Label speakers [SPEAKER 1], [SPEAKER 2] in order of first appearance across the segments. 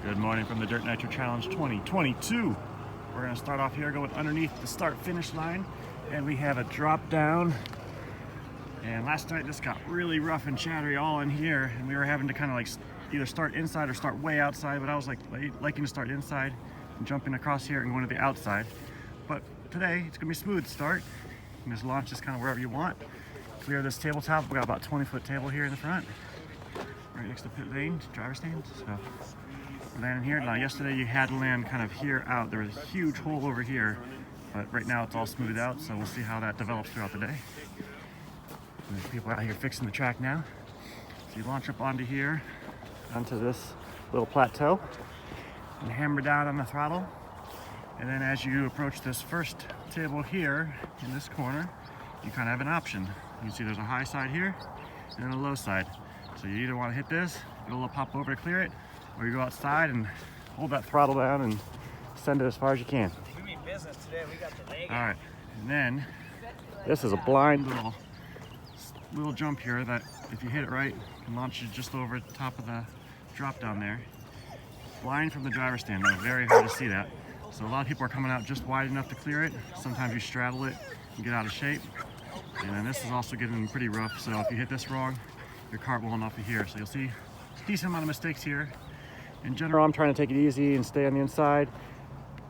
[SPEAKER 1] Good morning from the Dirt Nitro Challenge 2022. We're going to start off here going underneath the start-finish line, and we have a drop down. And last night this got really rough and chattery all in here, and we were having to kind of like either start inside or start way outside, but I was liking to start inside and jumping across here and going to the outside. But today it's going to be smooth start. You can just launch this kind of wherever you want. Clear this tabletop. We got about a 20-foot table here in the front, right next to pit lane, driver's stand. So we're landing here. Now yesterday you had to land kind of here out. There was a huge hole over here, but right now it's all smoothed out, so we'll see how that develops throughout the day. And there's people out here fixing the track now. So you launch up onto here, onto this little plateau, and hammer down on the throttle. And then as you approach this first table here in this corner, you kind of have an option. You can see there's a high side here and then a low side. So you either want to hit this, get a little pop over to clear it, or you go outside and hold that throttle down and send it as far as you can.
[SPEAKER 2] We mean business today. We got the leg.
[SPEAKER 1] All right, and then this is a blind little jump here that if you hit it right, can launch you just over the top of the drop down there. Blind from the driver's stand, though, very hard to see that. So a lot of people are coming out just wide enough to clear it. Sometimes you straddle it and get out of shape. And then this is also getting pretty rough, so if you hit this wrong, you're cartwheeling off of here. So you'll see a decent amount of mistakes here. In general, I'm trying to take it easy and stay on the inside.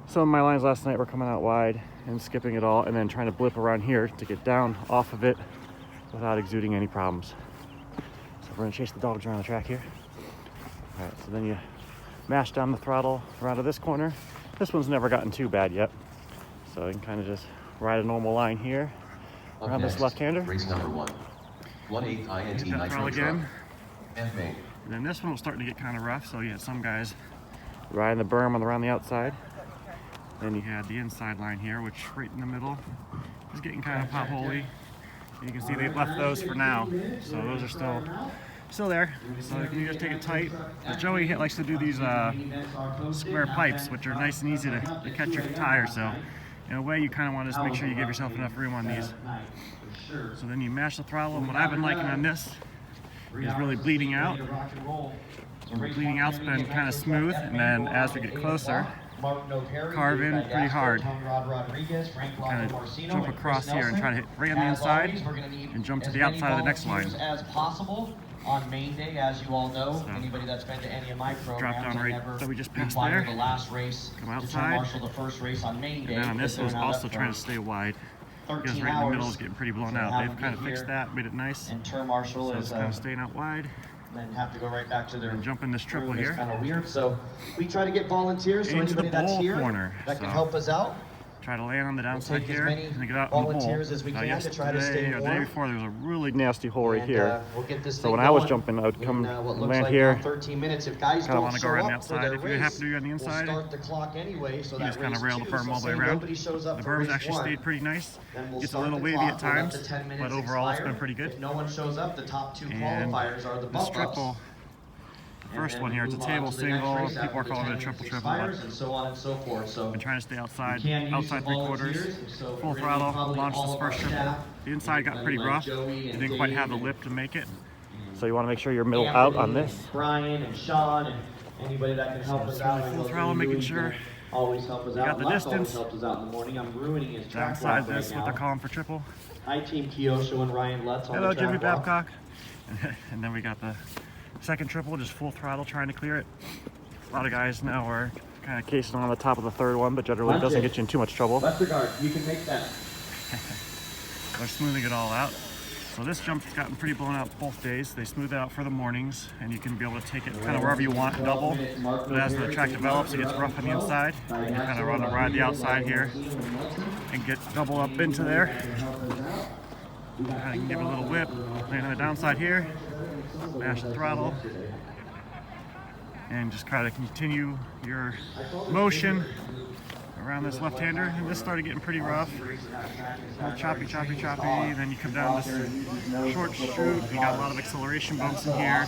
[SPEAKER 1] Some of my lines last night were coming out wide and skipping it all, and then trying to blip around here to get down off of it without exuding any problems. So we're gonna chase the dogs around the track here. All right, so then you mash down the throttle around to this corner. This one's never gotten too bad yet. So you can kind of just ride a normal line here around this left-hander.
[SPEAKER 3] Race number 1. 1/8 INT
[SPEAKER 1] Hit that throttle again.
[SPEAKER 3] And main.
[SPEAKER 1] And then this one was starting to get kind of rough, so you had some guys riding the berm around the outside. Then you had the inside line here, which right in the middle is getting kind of potholy. You can see they've left those for now, so those are still there. So you can just take it tight. But Joey likes to do these square pipes, which are nice and easy to catch your tire. So in a way, you kind of want to just make sure you give yourself enough room on these. So then you mash the throttle, and what I've been liking on this is really bleeding out. And the bleeding out's been kind of smooth, and then as we get closer, carve in pretty hard. Kind of jump across here and try to hit right on the inside and jump to the outside of the next line.
[SPEAKER 2] As possible on main day, as you all know, so anybody that's been to any of my programs,
[SPEAKER 1] drop down right that we just passed
[SPEAKER 2] there.
[SPEAKER 1] there.
[SPEAKER 2] The last race,
[SPEAKER 1] come outside.
[SPEAKER 2] Marshall, the first race on main day.
[SPEAKER 1] And then on this was also trying to stay wide. Because right in the middle is getting pretty blown out. They've kind of fixed that, made it nice.
[SPEAKER 2] And turn Marshall
[SPEAKER 1] so
[SPEAKER 2] is
[SPEAKER 1] it's kind of staying out wide.
[SPEAKER 2] Then have to go right back to their
[SPEAKER 1] and jump in this triple here.
[SPEAKER 2] Kind of weird. So we try to get volunteers. So
[SPEAKER 1] into
[SPEAKER 2] anybody
[SPEAKER 1] the
[SPEAKER 2] that's here
[SPEAKER 1] corner,
[SPEAKER 2] that can help us out.
[SPEAKER 1] Try to land on the downside here and get out
[SPEAKER 2] volunteers
[SPEAKER 1] in the hole.
[SPEAKER 2] as we can to try to stay warm.
[SPEAKER 1] The day before there was a really nasty hole right here.
[SPEAKER 2] We'll get this
[SPEAKER 1] so when I was jumping, I would come land here.
[SPEAKER 2] 13 minutes. If guys
[SPEAKER 1] kind of want to go around the outside. If you happen to be on the inside,
[SPEAKER 2] start the clock anyway, so
[SPEAKER 1] you just kind of rail the berm all the way around. The berm's actually stayed pretty nice. It's a little wavy at times, but overall it's been pretty good.
[SPEAKER 2] If no one shows up, the top two qualifiers are the bump ups.
[SPEAKER 1] First one here, it's a table single. People are calling it a triple, but
[SPEAKER 2] and so on and so forth. So
[SPEAKER 1] I'm trying to stay outside 3/4, full throttle, launch this first triple. The inside got pretty rough. You didn't quite have the lip to make it. So you want to make sure you're middle out on this.
[SPEAKER 2] Brian and Sean and anybody that can help us out.
[SPEAKER 1] Full throttle, making sure
[SPEAKER 2] always help us out.
[SPEAKER 1] got the distance.
[SPEAKER 2] Helped us out in the morning. I'm ruining his track
[SPEAKER 1] downside this, what they're calling for triple.
[SPEAKER 2] Hi, Team Kyosho and Ryan Lutz on
[SPEAKER 1] hello,
[SPEAKER 2] the track
[SPEAKER 1] Jimmy Babcock. And then we got the second triple, just full throttle, trying to clear it. A lot of guys now are kind of casing on the top of the third one, but generally it doesn't get you in too much trouble.
[SPEAKER 2] Left regard, you can make that.
[SPEAKER 1] They're smoothing it all out. So this jump's gotten pretty blown out both days. They smooth it out for the mornings, and you can be able to take it kind of wherever you want, double. But as the track develops, it gets rough on the inside. And you kind of ride the outside here and get double up into there. Kind of give it a little whip, land on the downside here, mash the throttle, and just try to continue your motion around this left-hander. And this started getting pretty rough. Choppy. And then you come down this short chute. You got a lot of acceleration bumps in here.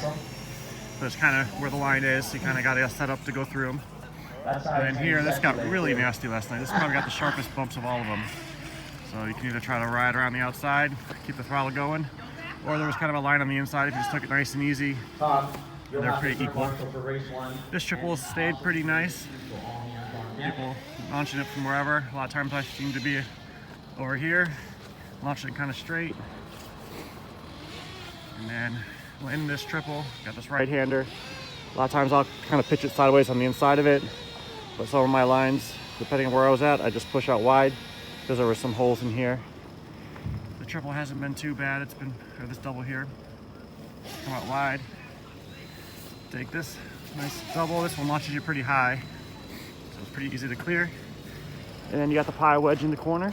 [SPEAKER 1] That's kind of where the line is. So you kind of got to set up to go through them. And then here, this got really nasty last night. This probably got the sharpest bumps of all of them. So you can either try to ride around the outside, keep the throttle going, or there was kind of a line on the inside. If you just took it nice and easy, They're pretty equal. This triple stayed pretty nice. People launching it from wherever. A lot of times I seem to be over here, launching it kind of straight. And then we'll end this triple. Got this right-hander. A lot of times I'll kind of pitch it sideways on the inside of it, but some of my lines, depending on where I was at, I just push out wide because there were some holes in here. The triple hasn't been too bad. It's been, or this double here, come out wide. Take this nice double. This one launches you pretty high, so it's pretty easy to clear. And then you got the pie wedge in the corner.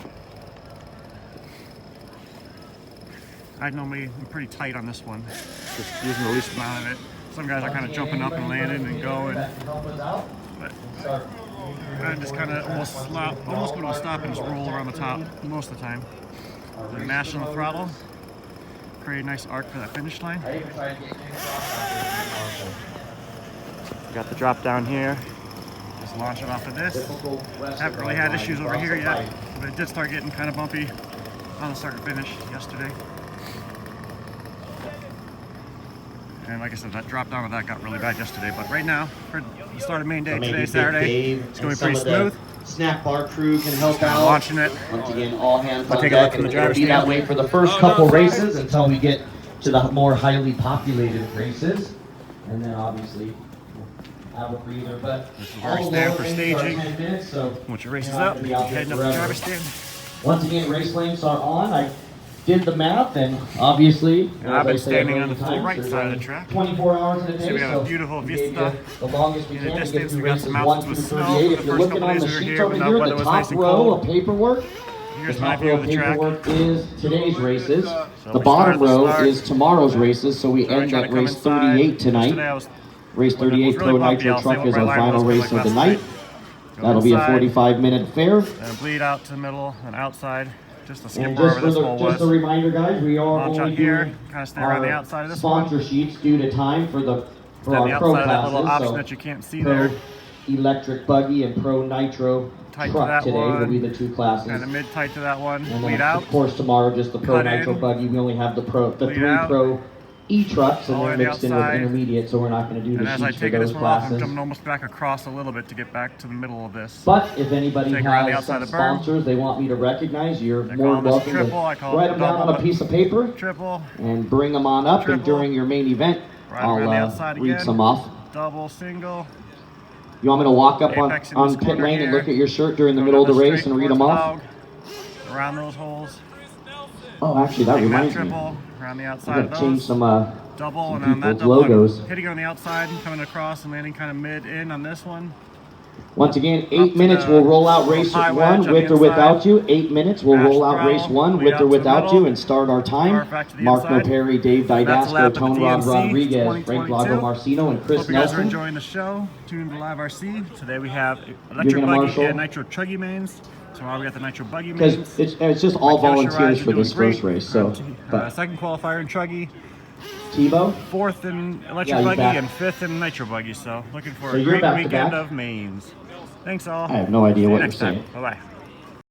[SPEAKER 1] I normally am pretty tight on this one, just using the least amount of it. Some guys are kind of jumping up and landing and going, but I just kind of almost go to a stop and just roll around the top most of the time. Then mash on the throttle, create a nice arc for that finish line. Got the drop down here. Just launch it off of this. Haven't really had issues over here yet, but it did start getting kind of bumpy on the start and finish yesterday. And like I said, that drop down of that got really bad yesterday. But right now, for the start of main day today, Saturday, it's going pretty smooth.
[SPEAKER 2] Snack bar crew can help out.
[SPEAKER 1] Launching it.
[SPEAKER 2] Once again, all hands on
[SPEAKER 1] take a
[SPEAKER 2] deck,
[SPEAKER 1] look from the
[SPEAKER 2] and it'll
[SPEAKER 1] driver's
[SPEAKER 2] be that
[SPEAKER 1] stand.
[SPEAKER 2] way for the first couple races until we get to the more highly populated races, and then obviously we'll have a breather. But
[SPEAKER 1] This is where we stand for staging. Once your race is up, heading up the driver's stand.
[SPEAKER 2] Once again, race lamps are on. I did the math, and obviously,
[SPEAKER 1] And I've been standing on the full right side of the track.
[SPEAKER 2] 24 hours in a day.
[SPEAKER 1] So we have a beautiful vista.
[SPEAKER 2] The longest we
[SPEAKER 1] In the
[SPEAKER 2] can to get
[SPEAKER 1] distance,
[SPEAKER 2] through
[SPEAKER 1] we got
[SPEAKER 2] races
[SPEAKER 1] some
[SPEAKER 2] 1
[SPEAKER 1] mountains
[SPEAKER 2] through
[SPEAKER 1] with snow
[SPEAKER 2] 38.
[SPEAKER 1] for
[SPEAKER 2] If
[SPEAKER 1] the
[SPEAKER 2] you're
[SPEAKER 1] first
[SPEAKER 2] looking
[SPEAKER 1] couple
[SPEAKER 2] on
[SPEAKER 1] days
[SPEAKER 2] the
[SPEAKER 1] we were
[SPEAKER 2] sheets
[SPEAKER 1] here,
[SPEAKER 2] over
[SPEAKER 1] but
[SPEAKER 2] here,
[SPEAKER 1] weather
[SPEAKER 2] the
[SPEAKER 1] was
[SPEAKER 2] top
[SPEAKER 1] nice and
[SPEAKER 2] row
[SPEAKER 1] cold.
[SPEAKER 2] of paperwork.
[SPEAKER 1] Here's
[SPEAKER 2] The
[SPEAKER 1] my
[SPEAKER 2] top
[SPEAKER 1] view
[SPEAKER 2] row
[SPEAKER 1] of
[SPEAKER 2] of
[SPEAKER 1] the track.
[SPEAKER 2] paperwork is today's races.
[SPEAKER 1] So
[SPEAKER 2] The
[SPEAKER 1] we
[SPEAKER 2] bottom
[SPEAKER 1] started the
[SPEAKER 2] row
[SPEAKER 1] start.
[SPEAKER 2] is tomorrow's races, so we
[SPEAKER 1] So I
[SPEAKER 2] end
[SPEAKER 1] tried to
[SPEAKER 2] at
[SPEAKER 1] come
[SPEAKER 2] race
[SPEAKER 1] inside.
[SPEAKER 2] 38
[SPEAKER 1] Yesterday I
[SPEAKER 2] tonight.
[SPEAKER 1] was,
[SPEAKER 2] Race
[SPEAKER 1] when it
[SPEAKER 2] 38
[SPEAKER 1] was really
[SPEAKER 2] Pro
[SPEAKER 1] bumpy,
[SPEAKER 2] Nitro
[SPEAKER 1] I'll say
[SPEAKER 2] Truck
[SPEAKER 1] what
[SPEAKER 2] is
[SPEAKER 1] my
[SPEAKER 2] our
[SPEAKER 1] line
[SPEAKER 2] final
[SPEAKER 1] was
[SPEAKER 2] race
[SPEAKER 1] like
[SPEAKER 2] of the
[SPEAKER 1] last
[SPEAKER 2] night.
[SPEAKER 1] Go
[SPEAKER 2] That'll be a
[SPEAKER 1] inside,
[SPEAKER 2] 45-minute affair.
[SPEAKER 1] then bleed out to the middle and outside, just to skip
[SPEAKER 2] And
[SPEAKER 1] wherever
[SPEAKER 2] just,
[SPEAKER 1] this hole
[SPEAKER 2] just a
[SPEAKER 1] was.
[SPEAKER 2] reminder, guys, we are
[SPEAKER 1] Launch out
[SPEAKER 2] only
[SPEAKER 1] here,
[SPEAKER 2] doing
[SPEAKER 1] kind of stay around the
[SPEAKER 2] our
[SPEAKER 1] outside of this one.
[SPEAKER 2] sponsor sheets due to time for
[SPEAKER 1] Then
[SPEAKER 2] our
[SPEAKER 1] the
[SPEAKER 2] pro
[SPEAKER 1] outside of that little
[SPEAKER 2] classes.
[SPEAKER 1] option
[SPEAKER 2] So
[SPEAKER 1] that you can't see
[SPEAKER 2] Pro
[SPEAKER 1] there.
[SPEAKER 2] Electric Buggy and Pro Nitro
[SPEAKER 1] Tight to
[SPEAKER 2] Truck
[SPEAKER 1] that
[SPEAKER 2] today will
[SPEAKER 1] one.
[SPEAKER 2] be the two classes.
[SPEAKER 1] Kind of mid-tight to that one,
[SPEAKER 2] And
[SPEAKER 1] bleed
[SPEAKER 2] then,
[SPEAKER 1] out.
[SPEAKER 2] of course, tomorrow just the Pro
[SPEAKER 1] Cut
[SPEAKER 2] Nitro
[SPEAKER 1] in.
[SPEAKER 2] Buggy. We only have the
[SPEAKER 1] Bleed
[SPEAKER 2] 3
[SPEAKER 1] out.
[SPEAKER 2] Pro E-Trucks, and
[SPEAKER 1] All
[SPEAKER 2] they're
[SPEAKER 1] the
[SPEAKER 2] mixed in
[SPEAKER 1] outside.
[SPEAKER 2] with intermediate, so we're not going to do
[SPEAKER 1] And
[SPEAKER 2] the
[SPEAKER 1] as I
[SPEAKER 2] sheets for
[SPEAKER 1] take this
[SPEAKER 2] those
[SPEAKER 1] one off, I'm
[SPEAKER 2] classes.
[SPEAKER 1] jumping almost back across a little bit to get back to the middle of this.
[SPEAKER 2] But if anybody
[SPEAKER 1] Take around the
[SPEAKER 2] has
[SPEAKER 1] outside
[SPEAKER 2] some
[SPEAKER 1] of the berm.
[SPEAKER 2] sponsors they want me to recognize, you're
[SPEAKER 1] They
[SPEAKER 2] more
[SPEAKER 1] call
[SPEAKER 2] than
[SPEAKER 1] this
[SPEAKER 2] welcome
[SPEAKER 1] triple, I
[SPEAKER 2] to
[SPEAKER 1] call it
[SPEAKER 2] write them down
[SPEAKER 1] double.
[SPEAKER 2] on a piece of paper
[SPEAKER 1] Triple,
[SPEAKER 2] and bring them on up. And
[SPEAKER 1] Triple.
[SPEAKER 2] during your main event,
[SPEAKER 1] right around the
[SPEAKER 2] I'll
[SPEAKER 1] outside
[SPEAKER 2] read
[SPEAKER 1] again.
[SPEAKER 2] some off.
[SPEAKER 1] Double, single.
[SPEAKER 2] You want me to walk up
[SPEAKER 1] Apex in
[SPEAKER 2] on
[SPEAKER 1] this
[SPEAKER 2] pit
[SPEAKER 1] corner
[SPEAKER 2] lane and
[SPEAKER 1] here.
[SPEAKER 2] look at your shirt during the
[SPEAKER 1] Go
[SPEAKER 2] middle of
[SPEAKER 1] down
[SPEAKER 2] the
[SPEAKER 1] the
[SPEAKER 2] race
[SPEAKER 1] straight
[SPEAKER 2] and read
[SPEAKER 1] towards
[SPEAKER 2] them
[SPEAKER 1] the
[SPEAKER 2] off?
[SPEAKER 1] dog. Around those holes.
[SPEAKER 2] Oh, actually, that
[SPEAKER 1] Take
[SPEAKER 2] reminds me.
[SPEAKER 1] triple, around the
[SPEAKER 2] I'm
[SPEAKER 1] outside
[SPEAKER 2] going
[SPEAKER 1] of
[SPEAKER 2] to change
[SPEAKER 1] those.
[SPEAKER 2] some
[SPEAKER 1] Double,
[SPEAKER 2] some
[SPEAKER 1] and on that
[SPEAKER 2] people's
[SPEAKER 1] double,
[SPEAKER 2] logos.
[SPEAKER 1] I'm hitting on the outside and coming across and landing kind of mid-in on this one.
[SPEAKER 2] Once again,
[SPEAKER 1] Up
[SPEAKER 2] 8
[SPEAKER 1] to
[SPEAKER 2] minutes
[SPEAKER 1] the
[SPEAKER 2] we'll roll out race
[SPEAKER 1] high
[SPEAKER 2] 1
[SPEAKER 1] wedge on
[SPEAKER 2] with
[SPEAKER 1] the
[SPEAKER 2] or without
[SPEAKER 1] inside.
[SPEAKER 2] you. 8 minutes we'll
[SPEAKER 1] Mash
[SPEAKER 2] roll
[SPEAKER 1] the
[SPEAKER 2] out race
[SPEAKER 1] throttle,
[SPEAKER 2] 1
[SPEAKER 1] lead
[SPEAKER 2] with
[SPEAKER 1] out
[SPEAKER 2] or
[SPEAKER 1] to the
[SPEAKER 2] without
[SPEAKER 1] middle.
[SPEAKER 2] you and start our time.
[SPEAKER 1] Barf back to the
[SPEAKER 2] Mark
[SPEAKER 1] inside.
[SPEAKER 2] Perry, Dave
[SPEAKER 1] That's a lap
[SPEAKER 2] Didasco,
[SPEAKER 1] at the
[SPEAKER 2] Tony Rod
[SPEAKER 1] TMC
[SPEAKER 2] Rodriguez, Frank
[SPEAKER 1] 2022.
[SPEAKER 2] Lago Marcino, and Chris
[SPEAKER 1] Hope you guys are
[SPEAKER 2] Nelson.
[SPEAKER 1] enjoying the show. Tune in to Live RC. Today we have
[SPEAKER 2] You're
[SPEAKER 1] electric
[SPEAKER 2] gonna
[SPEAKER 1] buggy
[SPEAKER 2] marshal?
[SPEAKER 1] and nitro chuggy mains. Tomorrow we got the nitro buggy
[SPEAKER 2] Because
[SPEAKER 1] mains.
[SPEAKER 2] it's just all
[SPEAKER 1] Yoshi
[SPEAKER 2] volunteers
[SPEAKER 1] Rides
[SPEAKER 2] for
[SPEAKER 1] are
[SPEAKER 2] this
[SPEAKER 1] doing great.
[SPEAKER 2] first race. So, but
[SPEAKER 1] Second qualifier in chuggy,
[SPEAKER 2] Tebow,
[SPEAKER 1] fourth in electric
[SPEAKER 2] Yeah, he's
[SPEAKER 1] buggy,
[SPEAKER 2] back.
[SPEAKER 1] and fifth in nitro buggy. So looking for
[SPEAKER 2] So
[SPEAKER 1] a
[SPEAKER 2] you're
[SPEAKER 1] great
[SPEAKER 2] back to
[SPEAKER 1] weekend
[SPEAKER 2] back?
[SPEAKER 1] of mains. Thanks all.
[SPEAKER 2] I have no idea
[SPEAKER 1] See you
[SPEAKER 2] what
[SPEAKER 1] next
[SPEAKER 2] you're
[SPEAKER 1] time.
[SPEAKER 2] saying.
[SPEAKER 1] Bye bye.